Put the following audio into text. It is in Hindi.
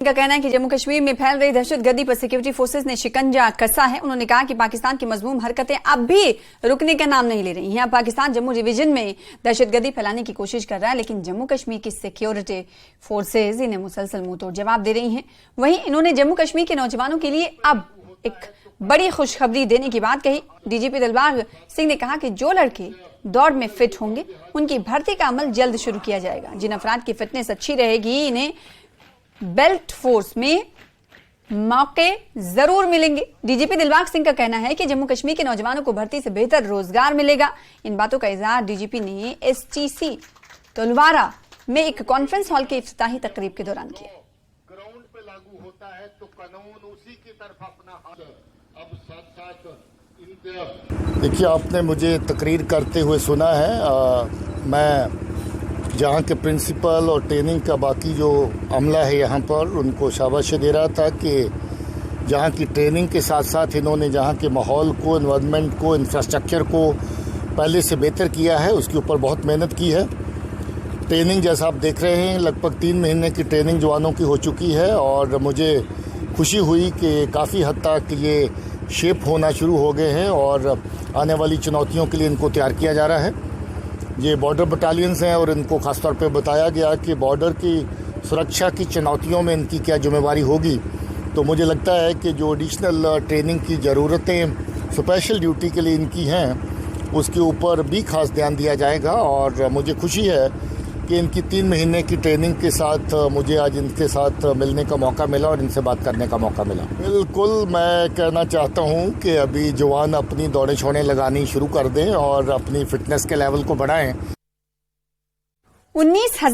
का कहना है कि जम्मू कश्मीर में फैल रही दहशतगर्दी पर सिक्योरिटी फोर्सेस ने शिकंजा कसा है। उन्होंने कहा कि पाकिस्तान की मजमूम हरकतें अब भी रुकने का नाम नहीं ले रही हैं। पाकिस्तान जम्मू डिवीजन में दहशतगर्दी फैलाने की कोशिश कर रहा है, लेकिन जम्मू कश्मीर की सिक्योरिटी फोर्सेज इन्हें मुसलसल मुंहतोड़ जवाब दे रही हैं। वहीं इन्होंने जम्मू कश्मीर के नौजवानों के लिए अब एक बड़ी खुशखबरी देने की बात कही। डीजीपी दिलबाग सिंह ने कहा कि जो लड़के दौड़ में फिट होंगे उनकी भर्ती का अमल जल्द शुरू किया जाएगा। जिन अफराद की फिटनेस अच्छी रहेगी इन्हें बेल्ट फोर्स में मौके जरूर मिलेंगे। डीजीपी दिलबाग सिंह का कहना है कि जम्मू कश्मीर के नौजवानों को भर्ती से बेहतर रोजगार मिलेगा। इन बातों का इजहार डीजीपी ने एसटीसी तलवारा में एक कॉन्फ्रेंस हॉल के इफ्तिताही तकरीब के दौरान किया। ग्राउंड पे लागू होता है तो कानून उसी की तरफ अपना हाथ अब साथ देखिए, आपने मुझे तकरीर करते हुए सुना है। मैं जहाँ के प्रिंसिपल और ट्रेनिंग का बाकी जो अमला है यहाँ पर उनको शाबाशी दे रहा था कि जहाँ की ट्रेनिंग के साथ साथ इन्होंने जहाँ के माहौल को, एनवायरनमेंट को, इंफ्रास्ट्रक्चर को पहले से बेहतर किया है, उसके ऊपर बहुत मेहनत की है। ट्रेनिंग जैसा आप देख रहे हैं लगभग 3 महीने की ट्रेनिंग जवानों की हो चुकी है और मुझे खुशी हुई कि काफ़ी हद तक ये शेप होना शुरू हो गए हैं और आने वाली चुनौतियों के लिए इनको तैयार किया जा रहा है। ये बॉर्डर बटालियंस हैं और इनको ख़ास तौर पे बताया गया कि बॉर्डर की सुरक्षा की चुनौतियों में इनकी क्या जिम्मेवारी होगी। तो मुझे लगता है कि जो एडिशनल ट्रेनिंग की ज़रूरतें स्पेशल ड्यूटी के लिए इनकी हैं उसके ऊपर भी खास ध्यान दिया जाएगा। और मुझे खुशी है कि इनकी 3 महीने की ट्रेनिंग के साथ मुझे आज इनके साथ मिलने का मौका मिला और इनसे बात करने का मौका मिला। बिल्कुल, मैं कहना चाहता हूं कि अभी जवान अपनी दौड़े छोड़े लगानी शुरू कर दें और अपनी फिटनेस के लेवल को बढ़ाएं। 19,000